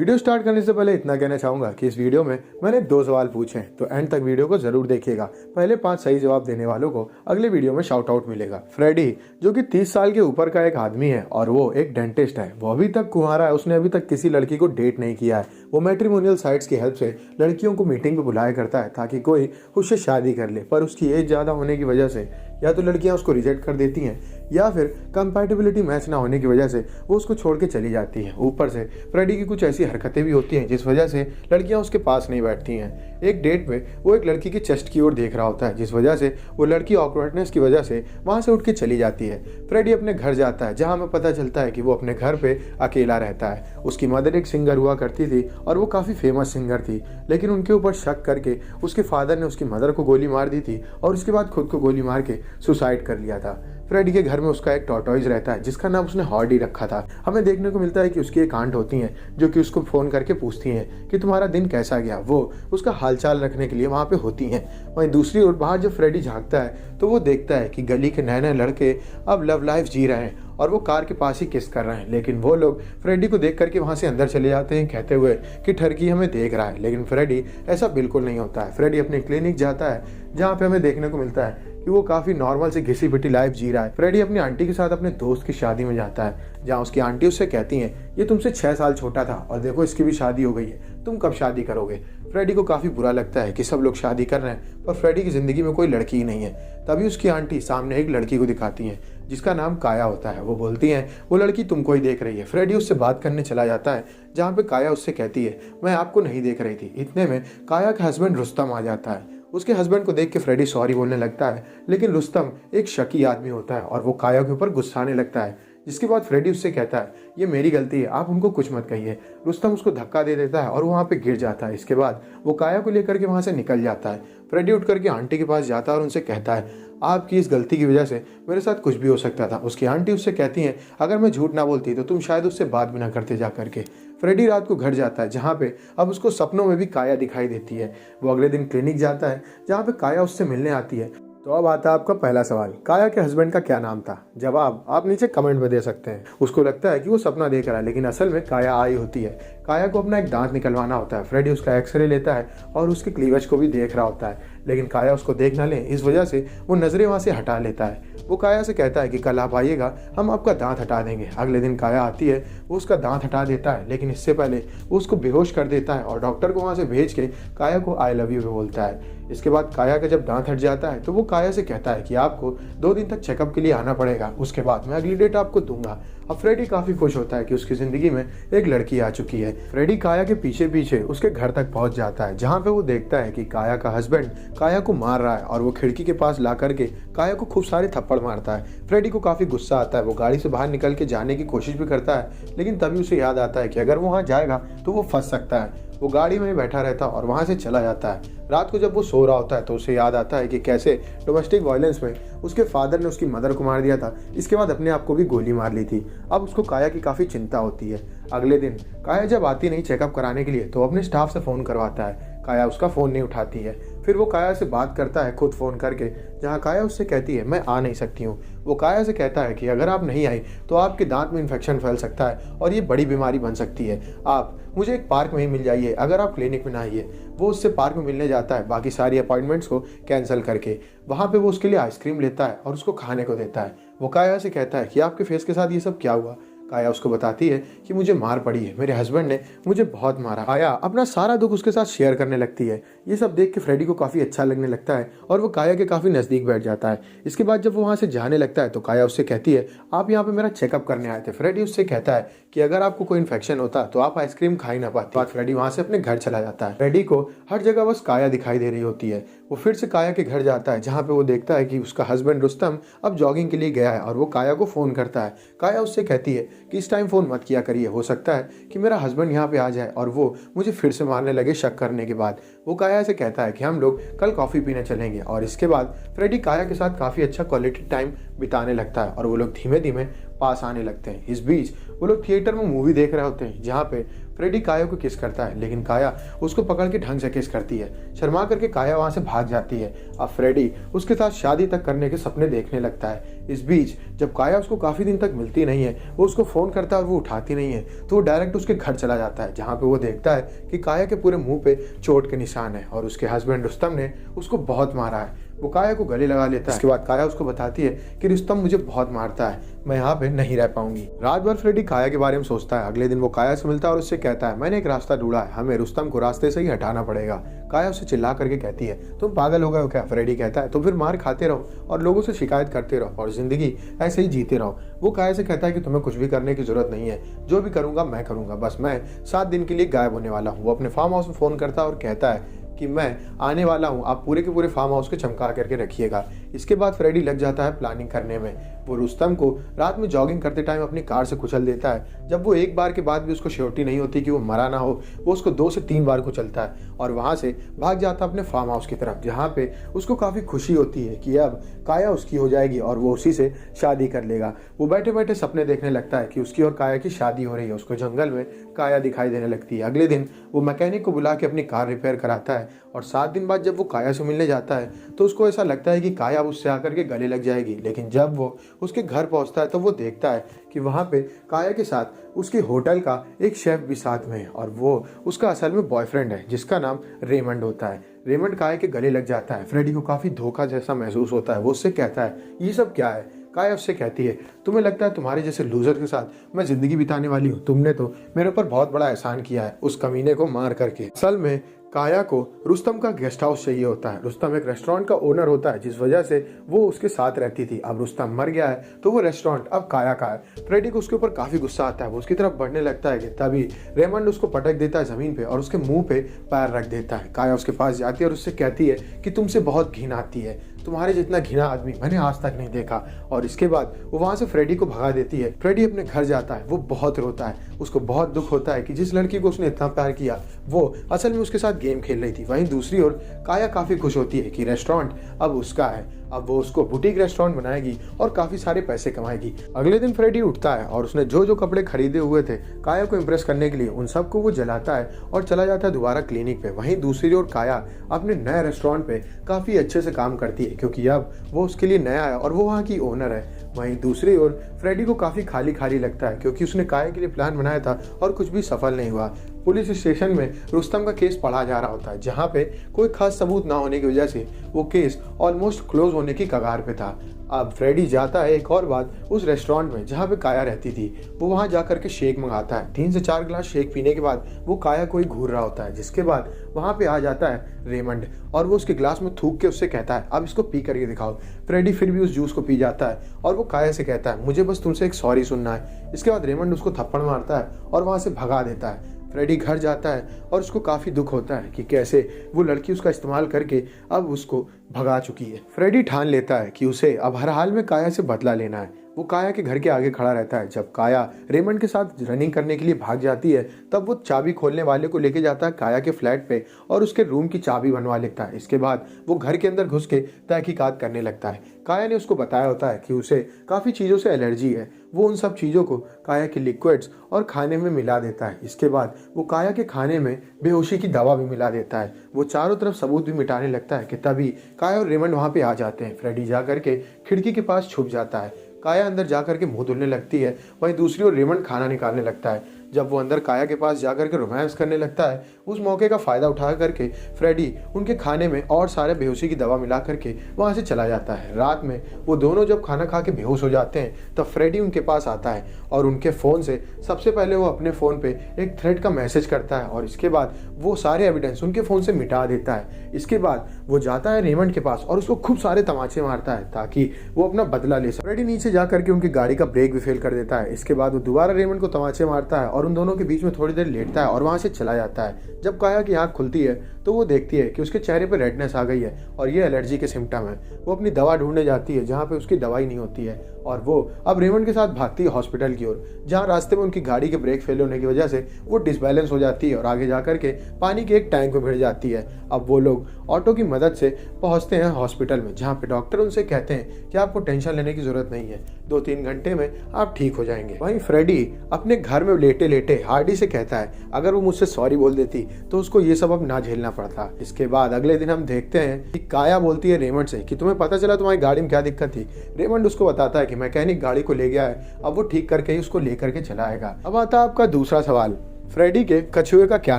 Video start करने से पहले इतना कहना चाहूंगा कि इस वीडियो में मैंने 2 सवाल पूछे हैं, तो एंड तक वीडियो को जरूर देखिएगा। पहले 5 सही जवाब देने वालों को अगले वीडियो में शाउट आउट मिलेगा। फ्रेडी जो कि 30 साल के ऊपर का एक आदमी है और वो एक डेंटिस्ट है, वो अभी तक कुंवारा है। उसने अभी तक किसी लड़की को डेट नहीं किया है। वो मैट्रिमोनियल साइट्स की हेल्प से लड़कियों को मीटिंग पे बुलाया करता है ताकि कोई उससे शादी कर ले, पर उसकी एज ज़्यादा होने की वजह से या तो लड़कियां उसको रिजेक्ट कर देती हैं या फिर कंपैटिबिलिटी मैच ना होने की वजह से वो उसको छोड़ के चली जाती हैं। ऊपर से फ्रेडी की कुछ ऐसी हरकतें भी होती हैं जिस वजह से लड़कियां उसके पास नहीं बैठती हैं। एक डेट में वो एक लड़की के चेस्ट की ओर देख रहा होता है, जिस वजह से वो लड़की ऑकवर्डनेस की वजह से वहाँ से उठ के चली जाती है। फ्रेडी अपने घर जाता है, जहाँ हमें पता चलता है कि वो अपने घर पे अकेला रहता है। उसकी मदर एक सिंगर हुआ करती थी और वो काफ़ी फेमस सिंगर थी, लेकिन उनके ऊपर शक करके उसके फादर ने उसकी मदर को गोली मार दी थी और उसके बाद खुद को गोली मार के सुसाइड कर लिया था। फ्रेडी के घर में उसका एक टॉर्टोइज रहता है जिसका नाम उसने हॉर्डी रखा था। हमें देखने को मिलता है कि उसकी एक आंट होती हैं जो कि उसको फ़ोन करके पूछती हैं कि तुम्हारा दिन कैसा गया। वो उसका हालचाल रखने के लिए वहाँ पे होती हैं। वहीं दूसरी ओर बाहर जब फ्रेडी झांकता है तो वो देखता है कि गली के नए नए लड़के अब लव लाइफ जी रहे हैं और वो कार के पास ही किस कर रहे हैं, लेकिन वो लोग फ्रेडी को देख करके वहाँ से अंदर चले जाते हैं कहते हुए कि ठरकी हमें देख रहा है। लेकिन फ्रेडी ऐसा बिल्कुल नहीं होता है। फ्रेडी अपने क्लिनिक जाता है जहाँ पे हमें देखने को मिलता है कि वो काफ़ी नॉर्मल से घिसी पिटी लाइफ जी रहा है। फ्रेडी अपनी आंटी के साथ अपने दोस्त की शादी में जाता है, जहाँ उसकी आंटी उससे कहती हैं ये तुमसे 6 साल छोटा था और देखो इसकी भी शादी हो गई है, तुम कब शादी करोगे। फ्रेडी को काफ़ी बुरा लगता है कि सब लोग शादी कर रहे हैं पर फ्रेडी की ज़िंदगी में कोई लड़की ही नहीं है। तभी उसकी आंटी सामने एक लड़की को दिखाती हैं जिसका नाम काया होता है। वो बोलती हैं वो लड़की तुमको ही देख रही है। फ्रेडी उससे बात करने चला जाता है जहाँ पे काया उससे कहती है मैं आपको नहीं देख रही थी। इतने में काया का हस्बैंड रुस्तम आ जाता है। उसके हस्बैंड को देख के फ्रेडी सॉरी बोलने लगता है, लेकिन रुस्तम एक शकी आदमी होता है और वो काया के ऊपर गुस्साने लगता है। जिसके बाद फ्रेडी उससे कहता है ये मेरी गलती है, आप उनको कुछ मत कहिए। रुस्तम उसको धक्का दे देता है और वो वहाँ पे गिर जाता है। इसके बाद वो काया को लेकर के वहाँ से निकल जाता है। फ्रेडी उठ करके आंटी के पास जाता है और उनसे कहता है आपकी इस गलती की वजह से मेरे साथ कुछ भी हो सकता था। उसकी आंटी उससे कहती हैं अगर मैं झूठ ना बोलती तो तुम शायद उससे बात भी ना करते जा करके। फ्रेडी रात को घर जाता है जहाँ पे अब उसको सपनों में भी काया दिखाई देती है। वो अगले दिन क्लिनिक जाता है जहाँ पे काया उससे मिलने आती है। तो अब आता है आपका पहला सवाल, काया के हस्बैंड का क्या नाम था। जवाब आप नीचे कमेंट में दे सकते हैं। उसको लगता है कि वो सपना देख रहा है, लेकिन असल में काया आई होती है। काया को अपना एक दांत निकलवाना होता है। फ्रेडी उसका एक्सरे लेता है और उसके क्लीवेज को भी देख रहा होता है, लेकिन काया उसको देख ना ले इस वजह से वो नजरें वहाँ से हटा लेता है। वो काया से कहता है कि कल आप आइएगा, हम आपका दांत हटा देंगे। अगले दिन काया आती है, वो उसका दांत हटा देता है, लेकिन इससे पहले वो उसको बेहोश कर देता है और डॉक्टर को वहाँ से भेज के काया को आई लव यू बोलता है। इसके बाद काया का जब दांत हट जाता है तो वो काया से कहता है कि आपको 2 दिन तक चेकअप के लिए आना पड़ेगा, उसके बाद मैं अगली डेट आपको दूंगा। अब फ्रेडी काफ़ी खुश होता है कि उसकी ज़िंदगी में एक लड़की आ चुकी है। फ्रेडी काया के पीछे पीछे उसके घर तक पहुंच जाता है, जहां पे वो देखता है कि काया का हस्बैंड काया को मार रहा है और वो खिड़की के पास ला करके काया को खूब सारे थप्पड़ मारता है। फ्रेडी को काफ़ी गुस्सा आता है। वो गाड़ी से बाहर निकल के जाने की कोशिश भी करता है, लेकिन तभी उसे याद आता है कि अगर वो वहाँ जाएगा तो वो फंस सकता है। वो गाड़ी में बैठा रहता और वहाँ से चला जाता है। रात को जब वो सो रहा होता है तो उसे याद आता है कि कैसे डोमेस्टिक वायलेंस में उसके फादर ने उसकी मदर को मार दिया था, इसके बाद अपने आप को भी गोली मार ली थी। अब उसको काया की काफ़ी चिंता होती है। अगले दिन काया जब आती नहीं चेकअप कराने के लिए तो अपने स्टाफ से फ़ोन करवाता है। काया उसका फ़ोन नहीं उठाती है। फिर वो काया से बात करता है खुद फ़ोन करके, जहाँ काया उससे कहती है मैं आ नहीं सकती हूँ। वो काया से कहता है कि अगर आप नहीं आई तो आपके दांत में इन्फेक्शन फैल सकता है और ये बड़ी बीमारी बन सकती है। आप मुझे एक पार्क में ही मिल जाइए अगर आप क्लिनिक में ना आइए। वो उससे पार्क में मिलने जाता है, बाकी सारी अपॉइंटमेंट्स को कैंसिल करके। वहाँ पे वो उसके लिए आइसक्रीम लेता है और उसको खाने को देता है। वो काया से कहता है कि आपके फेस के साथ ये सब क्या हुआ। काया उसको बताती है कि मुझे मार पड़ी है, मेरे हस्बैंड ने मुझे बहुत मारा। काया अपना सारा दुख उसके साथ शेयर करने लगती है। ये सब देख के फ्रेडी को काफ़ी अच्छा लगने लगता है और वो काया के काफ़ी नज़दीक बैठ जाता है। इसके बाद जब वो वहाँ से जाने लगता है तो काया उससे कहती है आप यहाँ पे मेरा चेकअप करने आए थे। फ्रेडी उससे कहता है कि अगर आपको कोई इन्फेक्शन होता तो आप आइसक्रीम खा ही ना पाती। बाद फ्रेडी वहाँ से अपने घर चला जाता है। फ्रेडी को हर जगह बस काया दिखाई दे रही होती है। वो फिर से काया के घर जाता है, जहाँ पे वो देखता है कि उसका हस्बैंड रुस्तम अब जॉगिंग के लिए गया है और वो काया को फ़ोन करता है। काया उससे कहती है कि इस टाइम फ़ोन मत किया करिए, हो सकता है कि मेरा हस्बैंड यहाँ पे आ जाए और वो मुझे फिर से मारने लगे शक करने के बाद। वो काया से कहता है कि हम लोग कल कॉफ़ी पीने चलेंगे और इसके बाद फ्रेडी काया के साथ काफ़ी अच्छा क्वालिटी टाइम बिताने लगता है और वो लोग धीमे धीमे पास आने लगते हैं। इस बीच वो लोग थिएटर में मूवी देख रहे होते हैं जहाँ पे फ्रेडी काया को किस करता है, लेकिन काया उसको पकड़ के ढंग से किस करती है। शर्मा करके काया वहां से भाग जाती है। अब फ्रेडी उसके साथ शादी तक करने के सपने देखने लगता है। इस बीच जब काया उसको काफी दिन तक मिलती नहीं है, वो उसको फोन करता है और वो उठाती नहीं है, तो वो डायरेक्ट उसके घर चला जाता है जहाँ पे वो देखता है कि काया के पूरे मुंह पे चोट के निशान है और उसके हस्बैंड रुस्तम ने उसको बहुत मारा है। वो काया को गले लगा लेता है। इसके बाद काया उसको बताती है कि रुस्तम मुझे बहुत मारता है, मैं यहाँ पे नहीं रह पाऊंगी। रात भर फ्रेडी काया के बारे में सोचता है। अगले दिन वो काया से मिलता है और उससे कहता है मैंने एक रास्ता ढूंढा है, हमें रुस्तम को रास्ते से ही हटाना पड़ेगा। काया उसे चिल्ला करके कहती है तुम पागल हो गए हो क्या? फ्रेडी कहता है तो फिर मार खाते रहो और लोगों से शिकायत करते रहो और जिंदगी ऐसे ही जीते रहो। वो काया से कहता है कि तुम्हें कुछ भी करने की जरूरत नहीं है, जो भी करूंगा मैं करूंगा, बस मैं 7 दिन के लिए गायब होने वाला हूँ। वो अपने फार्म हाउस में फोन करता है और कहता है कि मैं आने वाला हूँ, आप पूरे के पूरे फार्म हाउस को चमका करके रखिएगा। इसके बाद फ्रेडी लग जाता है प्लानिंग करने में। वो रुस्तम को रात में जॉगिंग करते टाइम अपनी कार से कुचल देता है। जब वो एक बार के बाद भी उसको श्योरिटी नहीं होती कि वो मरा ना हो, वो उसको 2 से 3 बार कुचलता है और वहां से भाग जाता है अपने फार्म हाउस की तरफ, जहाँ पे उसको काफी खुशी होती है कि अब काया उसकी हो जाएगी और वो उसी से शादी कर लेगा। वो बैठे बैठे सपने देखने लगता है कि उसकी और काया की शादी हो रही है। उसको जंगल में काया दिखाई देने लगती है। अगले दिन वो मैकेनिक को बुला के अपनी कार रिपेयर कराता है और 7 दिन बाद जब वो काया से मिलने जाता है तो उसको ऐसा लगता है कि काया उससे आकर के गले लग जाएगी। लेकिन जब वो उसके घर पहुंचता है तो वो देखता है कि वहां पे काया के साथ उसके होटल का एक शेफ भी साथ में है और वो उसका असल में बॉयफ्रेंड है जिसका नाम रेमंड होता है। रेमंड काया के गले लग जाता है। फ्रेडी को काफी धोखा जैसा महसूस होता है। वो उससे कहता है ये सब क्या है? काया उससे कहती है तुम्हें लगता है तुम्हारे जैसे लूजर के साथ मैं जिंदगी बिताने वाली हूँ? तुमने तो मेरे ऊपर बहुत बड़ा एहसान किया है उस कमीने को मार करके। असल में काया को रुस्तम का गेस्ट हाउस चाहिए होता है। रुस्तम एक रेस्टोरेंट का ओनर होता है जिस वजह से वो उसके साथ रहती थी। अब रुस्तम मर गया है तो वो रेस्टोरेंट अब काया का है। फ्रेडी को उसके ऊपर काफी गुस्सा आता है। वो उसकी तरफ बढ़ने लगता है कि तभी रेमंड उसको पटक देता है जमीन पे और उसके मुंह पे पैर रख देता है। काया उसके पास जाती है और उससे कहती है कि तुमसे बहुत घिन आती है, तुम्हारे जितना घिना आदमी मैंने आज तक नहीं देखा। और इसके बाद वो वहां से फ्रेडी को भगा देती है। फ्रेडी अपने घर जाता है। वो बहुत रोता है। उसको बहुत दुख होता है कि जिस लड़की को उसने इतना प्यार किया वो असल में उसके साथ गेम खेल रही थी। वहीं दूसरी ओर काया काफी खुश होती है कि रेस्टोरेंट अब उसका है। अब वो उसको बुटीक रेस्टोरेंट बनाएगी और काफी सारे पैसे कमाएगी। अगले दिन फ्रेडी उठता है और उसने जो जो कपड़े खरीदे हुए थे काया को इम्प्रेस करने के लिए उन सबको वो जलाता है और चला जाता है दोबारा क्लिनिक पे। वहीं दूसरी ओर काया अपने नए रेस्टोरेंट पे काफी अच्छे से काम करती है क्योंकि अब वो उसके लिए नया है और वो वहाँ की ओनर है। वहीं दूसरी ओर फ्रेडी को काफी खाली खाली लगता है क्योंकि उसने काया के लिए प्लान बनाया था और कुछ भी सफल नहीं हुआ। पुलिस स्टेशन में रुस्तम का केस पढ़ा जा रहा होता है जहाँ पे कोई खास सबूत ना होने की वजह से वो केस ऑलमोस्ट क्लोज होने की कगार पे था। अब फ्रेडी जाता है एक और बात उस रेस्टोरेंट में जहाँ पे काया रहती थी। वो वहाँ जाकर के शेक मंगाता है। 3 से 4 गिलास शेक पीने के बाद वो काया को ही घूर रहा होता है। जिसके बाद वहाँ पे आ जाता है रेमंड और वो उसके गिलास में थूक के उससे कहता है अब इसको पी करके दिखाओ। फ्रेडी फिर भी उस जूस को पी जाता है और वो काया से कहता है मुझे बस तुमसे एक सॉरी सुनना है। इसके बाद रेमंड उसको थप्पड़ मारता है और वहाँ से भगा देता है। फ्रेडी घर जाता है और उसको काफी दुख होता है कि कैसे वो लड़की उसका इस्तेमाल करके अब उसको भगा चुकी है। फ्रेडी ठान लेता है कि उसे अब हर हाल में काया से बदला लेना है। वो काया के घर के आगे खड़ा रहता है। जब काया रेमंड के साथ रनिंग करने के लिए भाग जाती है तब वो चाबी खोलने वाले को लेके जाता है काया के फ्लैट पे और उसके रूम की चाबी बनवा लेता है। इसके बाद वो घर के अंदर घुस के तहकीकात करने लगता है। काया ने उसको बताया होता है कि उसे काफ़ी चीज़ों से एलर्जी है। वो उन सब चीज़ों को काया के लिक्विड्स और खाने में मिला देता है। इसके बाद वो काया के खाने में बेहोशी की दवा भी मिला देता है। वो चारों तरफ सबूत भी मिटाने लगता है कि तभी काया और रेमंड वहाँ पे आ जाते हैं। फ्रेडी जा करके खिड़की के पास छुप जाता है। काया अंदर जाकर के मुंह धुलने लगती है। वहीं दूसरी ओर रेमंड खाना निकालने लगता है। जब वो अंदर काया के पास जाकर के रोमांस करने लगता है उस मौके का फायदा उठा करके फ्रेडी उनके खाने में और सारे बेहोशी की दवा मिला करके वहाँ से चला जाता है। रात में वो दोनों जब खाना खा के बेहोश हो जाते हैं तब फ्रेडी उनके पास आता है और उनके फ़ोन से सबसे पहले वो अपने फ़ोन पे एक थ्रेड का मैसेज करता है और इसके बाद वो सारे एविडेंस उनके फ़ोन से मिटा देता है। इसके बाद वो जाता है रेमंड के पास और उसको खूब सारे तमाचे मारता है ताकि वो अपना बदला ले सके। फ्रेडी नीचे जा करके उनकी गाड़ी का ब्रेक भी फेल कर देता है। इसके बाद वो दोबारा रेमंड को तमाचे मारता है और उन दोनों के बीच में थोड़ी देर लेटता है और वहां से चला जाता है। जब काया की आंख खुलती है तो वो देखती है कि उसके चेहरे पे रेडनेस आ गई है और ये एलर्जी के सिम्टम है। वो अपनी दवा ढूंढने जाती है जहाँ पे उसकी दवाई नहीं होती है और वो अब रेमंड के साथ भागती है हॉस्पिटल की ओर, जहाँ रास्ते में उनकी गाड़ी के ब्रेक फेल होने की वजह से वो डिसबैलेंस हो जाती है और आगे जाकर के पानी के एक टैंक में भिड़ जाती है। अब वो लोग ऑटो की मदद से पहुंचते हैं हॉस्पिटल में, जहाँ पे डॉक्टर उनसे कहते हैं कि आपको टेंशन लेने की जरूरत नहीं है, 2-3 घंटे में आप ठीक हो जाएंगे। वहीं फ्रेडी अपने घर में लेटे लेटे हार्डी से कहता है अगर वो मुझसे सॉरी बोल देती तो उसको ये सब अब ना झेलना पड़ता। इसके बाद अगले दिन हम देखते हैं कि काया बोलती है रेमंड से कि तुम्हें पता चला तुम्हारी गाड़ी में क्या दिक्कत थी। रेमंड उसको बताता है कि मैकेनिक गाड़ी को ले गया है, अब वो ठीक करके ही उसको लेकर के चला आएगा। अब आता है आपका दूसरा सवाल, फ्रेडी के कछुए का क्या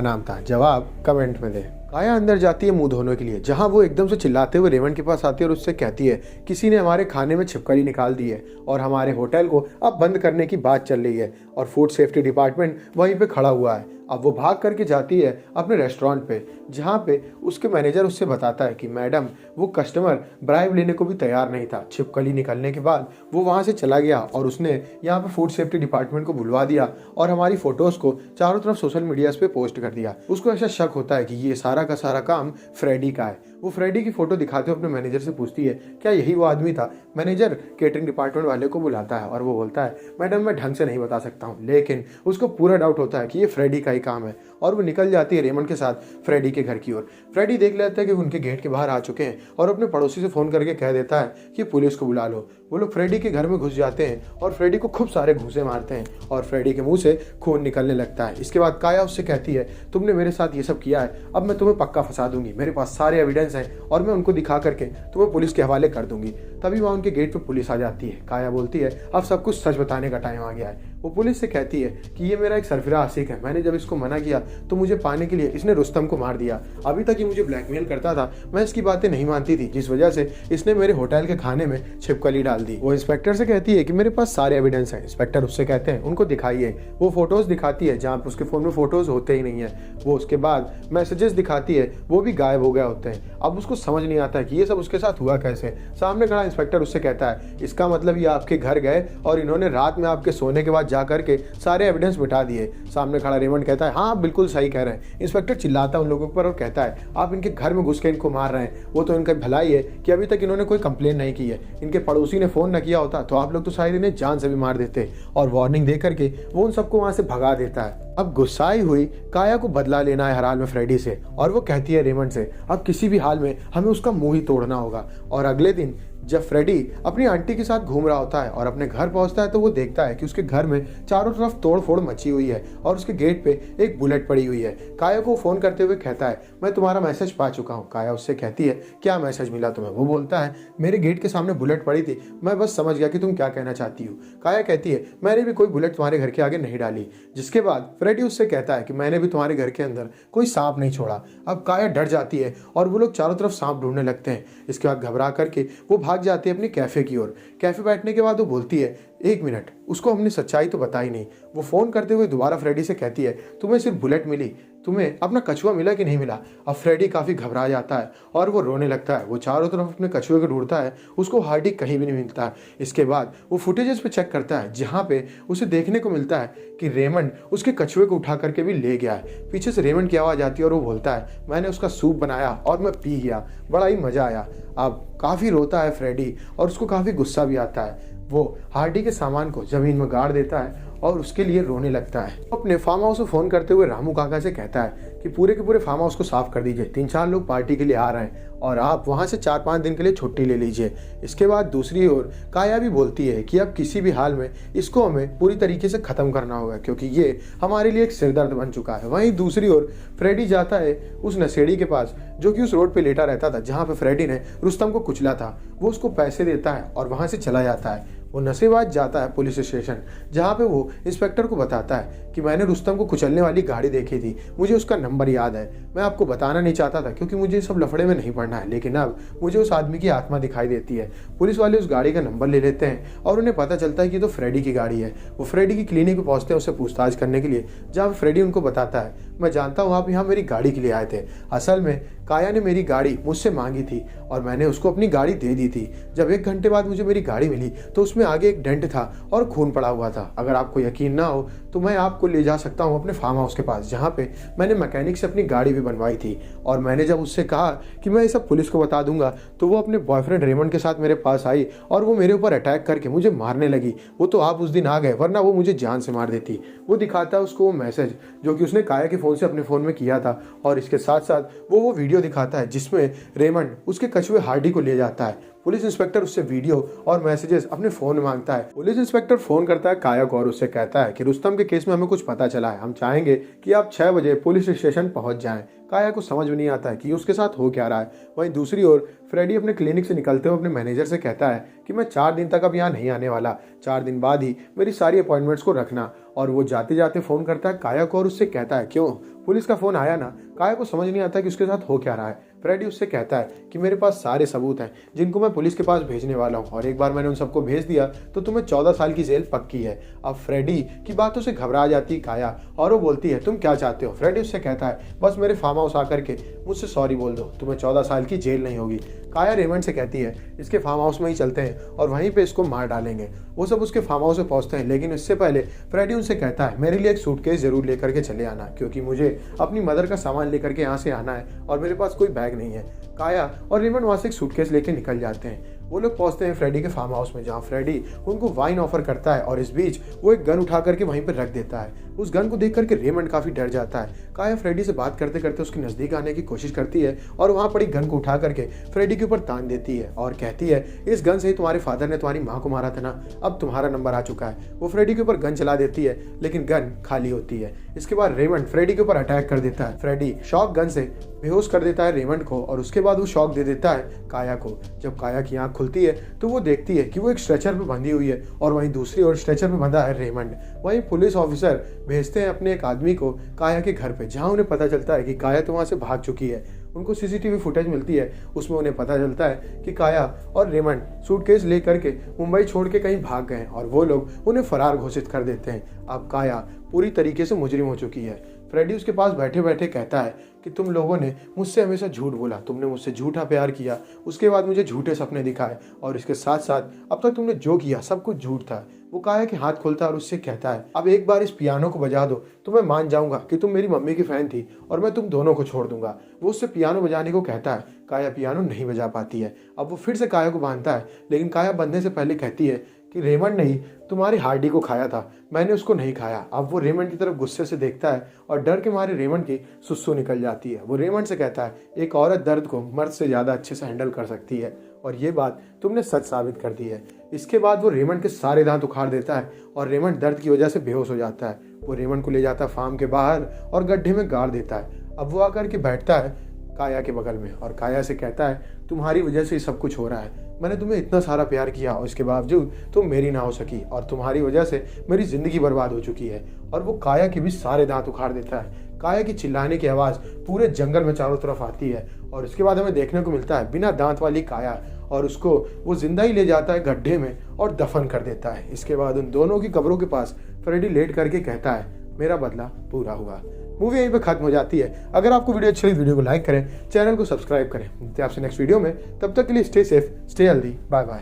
नाम था? जवाब कमेंट में दे। काया अंदर जाती है मुंह धोने के लिए, जहां वो एकदम से चिल्लाते हुए रेमंड के पास आती है और उससे कहती है किसी ने हमारे खाने में छिपकली निकाल दी है और हमारे होटल को अब बंद करने की बात चल रही है और फूड सेफ्टी डिपार्टमेंट वहीं पे खड़ा हुआ है। अब वो भाग करके जाती है अपने रेस्टोरेंट पे, जहाँ पे उसके मैनेजर उससे बताता है कि मैडम वो कस्टमर ब्राइब लेने को भी तैयार नहीं था। छिपकली निकलने के बाद वो वहाँ से चला गया और उसने यहाँ पे फूड सेफ्टी डिपार्टमेंट को बुलवा दिया और हमारी फोटोज़ को चारों तरफ सोशल मीडिया पे पोस्ट कर दिया। उसको ऐसा शक होता है कि ये सारा का सारा काम फ्रेडी का है। वो फ्रेडी की फोटो दिखाते हुए अपने मैनेजर से पूछती है क्या यही वो आदमी था? मैनेजर केटरिंग डिपार्टमेंट वाले को बुलाता है और वो बोलता है मैडम मैं ढंग से नहीं बता सकता हूँ, लेकिन उसको पूरा डाउट होता है कि ये फ्रेडी का ही काम है और वो निकल जाती है रेमंड के साथ फ्रेडी के घर की ओर। फ्रेडी देख लेता है कि उनके गेट के बाहर आ चुके हैं और अपने पड़ोसी से फ़ोन करके कह देता है कि पुलिस को बुला लो। वो लोग फ्रेडी के घर में घुस जाते हैं और फ्रेडी को खूब सारे घूंसे मारते हैं और फ्रेडी के मुंह से खून निकलने लगता है। इसके बाद काया उससे कहती है तुमने मेरे साथ ये सब किया है, अब मैं तुम्हें पक्का फंसा दूंगी, मेरे पास सारे एविडेंस हैं और मैं उनको दिखा करके तुम्हें पुलिस के हवाले कर दूंगी। तभी वहाँ उनके गेट पे पुलिस आ जाती है। काया बोलती है अब सब कुछ सच बताने का टाइम आ गया है। वो पुलिस से कहती है कि ये मेरा एक सरफिरा आशिक है, मैंने जब इसको मना किया तो मुझे पाने के लिए इसने रुस्तम को मार दिया। अभी तक ये मुझे ब्लैकमेल करता था, मैं इसकी बातें नहीं मानती थी, जिस वजह से इसने मेरे होटल के खाने में छिपकली डाल दी। वो इंस्पेक्टर से कहती है कि मेरे पास सारे एविडेंस हैं। इंस्पेक्टर उससे कहते हैं उनको दिखाइए। वो फोटोज दिखाती है जहाँ पे उसके फोन में फोटोज होते ही नहीं है। वो उसके बाद मैसेजेस दिखाती है, वो भी गायब हो गए होते हैं। अब उसको समझ नहीं आता है कि ये सब उसके साथ हुआ कैसे। सामने खड़ा इंस्पेक्टर उससे कहता है इसका मतलब ये आपके घर गए और इन्होंने रात में आपके सोने के बाद जा करके सारे एविडेंस मिटा दिए। सामने खड़ा रेमंड कहता है हाँ बिल्कुल सही कह रहे हैं। इंस्पेक्टर चिल्लाता है उन लोगों पर और कहता है आप इनके घर में घुस के इनको मार रहे हैं, वो तो इनका भलाई है कि अभी तक इन्होंने कोई कंप्लेन नहीं की है। इनके पड़ोसी ने फोन न किया होता तो आप लोग तो शायद इन्हें जान से भी मार देते। और वार्निंग दे करके वो उन सबको वहां से भगा देता है। अब गुस्साई हुई काया को बदला लेना है हर हाल में फ्रेडी से और वो कहती है रेमंड से अब किसी भी हाल में हमें उसका मुंह ही तोड़ना होगा। और अगले दिन जब फ्रेडी अपनी आंटी के साथ घूम रहा होता है और अपने घर पहुंचता है तो वो देखता है कि उसके घर में चारों तरफ तोड़ फोड़ मची हुई है और उसके गेट पे एक बुलेट पड़ी हुई है। काया को फोन करते हुए कहता है मैं तुम्हारा मैसेज पा चुका हूँ। काया उससे कहती है क्या मैसेज मिला तुम्हें? वो बोलता है मेरे गेट के सामने बुलेट पड़ी थी, मैं बस समझ गया कि तुम क्या कहना चाहती हो। काया कहती है मैंने भी कोई बुलेट तुम्हारे घर के आगे नहीं डाली। जिसके बाद फ्रेडी उससे कहता है कि मैंने भी तुम्हारे घर के अंदर कोई सांप नहीं छोड़ा। अब काया डर जाती है और वो लोग चारों तरफ सांप ढूंढने लगते हैं। इसके बाद घबरा करके वो भाग जाती है अपने कैफे की ओर। कैफे बैठने के बाद वो बोलती है एक मिनट, उसको हमने सच्चाई तो बताई नहीं। वो फोन करते हुए दोबारा फ्रेडी से कहती है तुम्हें सिर्फ बुलेट मिली, तुम्हें अपना कछुआ मिला कि नहीं मिला? अब फ्रेडी काफी घबरा जाता है और वो रोने लगता है। वो चारों तरफ अपने कछुए को ढूंढता है, उसको हार्डी कहीं भी नहीं मिलता है। इसके बाद वो फुटेजेस पे चेक करता है जहाँ पे उसे देखने को मिलता है कि रेमंड उसके कछुए को उठा करके भी ले गया है। पीछे से रेमंड की आवाज आती है और वो बोलता है मैंने उसका सूप बनाया और मैं पी गया, बड़ा ही मजा आया। अब काफी रोता है फ्रेडी और उसको काफी गुस्सा भी आता है। वो हार्डी के सामान को जमीन में गाड़ देता है और उसके लिए रोने लगता है। अपने फार्म हाउस को फोन करते हुए रामू काका से कहता है कि पूरे के पूरे फार्म हाउस को साफ कर दीजिए, 3-4 लोग पार्टी के लिए आ रहे हैं और आप वहां से 4-5 दिन के लिए छुट्टी ले लीजिए। इसके बाद दूसरी ओर काया भी बोलती है कि अब किसी भी हाल में इसको हमें पूरी तरीके से खत्म करना होगा क्योंकि ये हमारे लिए एक सिरदर्द बन चुका है। वहीं दूसरी ओर फ्रेडी जाता है उस नशेड़ी के पास जो कि उस रोड पे लेटा रहता था जहाँ पे फ्रेडी ने रुस्तम को कुचला था। वो उसको पैसे देता है और वहां से चला जाता है। वो नशेबाज जाता है पुलिस स्टेशन जहाँ पे वो इंस्पेक्टर को बताता है कि मैंने रुस्तम को कुचलने वाली गाड़ी देखी थी, मुझे उसका नंबर याद है। मैं आपको बताना नहीं चाहता था क्योंकि मुझे सब लफड़े में नहीं पड़ना है, लेकिन अब मुझे उस आदमी की आत्मा दिखाई देती है। पुलिस वाले उस गाड़ी का नंबर ले लेते हैं और उन्हें पता चलता है कि तो फ्रेडी की गाड़ी है। वो फ्रेडी की क्लिनिक पे पहुंचते हैं उससे पूछताछ करने के लिए, जहाँ फ्रेडी उनको बताता है मैं जानता हूँ आप यहाँ मेरी गाड़ी के लिए आए थे। असल में काया ने मेरी गाड़ी मुझसे मांगी थी और मैंने उसको अपनी गाड़ी दे दी थी। जब 1 घंटे बाद मुझे मेरी गाड़ी मिली तो उसमें आगे एक डेंट था और खून पड़ा हुआ था। अगर आपको यकीन ना हो तो मैं आपको ले जा सकता हूँ अपने फार्म हाउस के पास जहाँ पे मैंने मैकेनिक से अपनी गाड़ी भी बनवाई थी। और मैंने जब उससे कहा कि मैं ये सब पुलिस को बता दूंगा तो वो अपने बॉयफ्रेंड रेमंड के साथ मेरे पास आई और वो मेरे ऊपर अटैक करके मुझे मारने लगी। वो तो आप उस दिन आ गए वरना वो मुझे जान से मार देती। वो दिखाता है उसको वो मैसेज जो कि उसने काया के फ़ोन से अपने फ़ोन में किया था और इसके साथ साथ वो वीडियो दिखाता है जिसमें रेमंड उसके कछुए हार्डी को ले जाता है। पुलिस इंस्पेक्टर उससे वीडियो और मैसेजेस अपने फोन में मांगता है। पुलिस इंस्पेक्टर फोन करता है काया को और उससे कहता है कि रुस्तम के केस में हमें कुछ पता चला है, हम चाहेंगे कि आप 6 बजे पुलिस स्टेशन पहुंच जाएं। काया को समझ में नहीं आता है कि उसके साथ हो क्या रहा है। वहीं दूसरी ओर फ्रेडी अपने क्लिनिक से निकलते हुए अपने मैनेजर से कहता है कि मैं 4 दिन तक अब यहाँ नहीं आने वाला, 4 दिन बाद ही मेरी सारी अपॉइंटमेंट्स को रखना। और वो जाते जाते फोन करता है काया को और उससे कहता है क्यों, पुलिस का फोन आया ना। काया को समझ नहीं आता कि उसके साथ हो क्या रहा है। फ्रेडी उससे कहता है कि मेरे पास सारे सबूत हैं जिनको मैं पुलिस के पास भेजने वाला हूँ, और एक बार मैंने उन सबको भेज दिया तो तुम्हें 14 साल की जेल पक्की है। अब फ्रेडी की बातों से घबरा जाती काया और वो बोलती है तुम क्या चाहते हो। फ्रेडी उससे कहता है बस मेरे फार्म हाउस आकर के मुझसे सॉरी बोल दो, तुम्हें 14 साल की जेल नहीं होगी। काया रेमंड से कहती है इसके फार्म हाउस में ही चलते हैं और वहीं पे इसको मार डालेंगे। वो सब उसके फार्म हाउस में पहुंचते हैं, लेकिन इससे पहले फ्रेडी उनसे कहता है मेरे लिए एक सूटकेस जरूर लेकर के चले आना, क्योंकि मुझे अपनी मदर का सामान लेकर के यहाँ से आना है और मेरे पास कोई बैग नहीं है। काया और रेमंड वहां से एक सूटकेस लेके निकल जाते हैं। वो लोग पहुंचते हैं फ्रेडी के फार्म हाउस में, जहाँ फ्रेडी उनको वाइन ऑफर करता है और इस बीच वो एक गन उठा करके वहीं पर रख देता है। उस गन को देख करके रेमंड काफी डर जाता है। काया फ्रेडी से बात करते करते उसके नजदीक आने की कोशिश करती है और वहां पड़ी गन को उठा करके फ्रेडी के ऊपर तान देती है और कहती है इस गन से ही तुम्हारे फादर ने तुम्हारी माँ को मारा था ना, अब तुम्हारा नंबर आ चुका है। वो फ्रेडी के ऊपर गन चला देती है, लेकिन गन खाली होती है। इसके बाद रेमंड फ्रेडी के ऊपर अटैक कर देता है। फ्रेडी शॉक गन से बेहोश कर देता है रेमंड को और उसके बाद वो शॉक दे देता है काया को। जब काया की आंख खुलती है तो वो देखती है कि वो एक स्ट्रेचर पे बंधी हुई है और वहीं दूसरी ओर स्ट्रेचर पे बंधा है रेमंड। वहीं पुलिस ऑफिसर भेजते हैं अपने एक आदमी को काया के घर पे, जहां उन्हें पता चलता है कि काया तो वहां से भाग चुकी है। उनको सीसीटीवी फुटेज मिलती है, उसमें उन्हें पता चलता है कि काया और रेमंड सूटकेस लेकर के मुंबई छोड़ के कहीं भाग गए और वो लोग उन्हें फरार घोषित कर देते हैं। अब काया पूरी तरीके से मुजरिम हो चुकी है। फ्रेडी उसके पास बैठे बैठे कहता है कि तुम लोगों ने मुझसे हमेशा झूठ बोला, तुमने मुझसे झूठा प्यार किया, उसके बाद मुझे झूठे सपने दिखाए और इसके साथ साथ अब तक तुमने जो किया सब कुछ झूठ था। वो काया के हाथ खोलता है और उससे कहता है अब एक बार इस पियानो को बजा दो तो मैं मान जाऊंगा कि तुम मेरी मम्मी की फैन थी और मैं तुम दोनों को छोड़ दूंगा। वो उससे पियानो बजाने को कहता है। काया पियानो नहीं बजा पाती है। अब वो फिर से काया को बांधता है, लेकिन काया बंधने से पहले कहती है कि रेमंड ने ही तुम्हारी हार्डी को खाया था, मैंने उसको नहीं खाया। अब वो रेमंड की तरफ गुस्से से देखता है और डर के मारे रेमंड की सुसु निकल जाती है। वो रेमंड से कहता है एक औरत दर्द को मर्द से ज्यादा अच्छे से हैंडल कर सकती है और ये बात तुमने सच साबित कर दी है। इसके बाद वो रेमंड के सारे दांत उखाड़ देता है और रेमंड दर्द की वजह से बेहोश हो जाता है। वो रेमंड को ले जाता है फार्म के बाहर और गड्ढे में गाड़ देता है। अब वो आकर के बैठता है काया के बगल में और काया से कहता है तुम्हारी वजह से सब कुछ हो रहा है, मैंने तुम्हें इतना सारा प्यार किया और इसके बावजूद तुम मेरी ना हो सकी और तुम्हारी वजह से मेरी जिंदगी बर्बाद हो चुकी है। और वो काया के भी सारे दांत उखाड़ देता है। काया की चिल्लाने की आवाज पूरे जंगल में चारों तरफ आती है और इसके बाद हमें देखने को मिलता है बिना दांत वाली काया और उसको वो जिंदा ही ले जाता है गड्ढे में और दफन कर देता है। इसके बाद उन दोनों की कब्रों के पास फ्रेडी लेट करके कहता है मेरा बदला पूरा हुआ। मूवी यहीं पे खत्म हो जाती है। अगर आपको वीडियो अच्छी लगी वीडियो को लाइक करें, चैनल को सब्सक्राइब करें। मिलते हैं आपसे नेक्स्ट वीडियो में, तब तक के लिए stay safe, stay healthy, bye bye.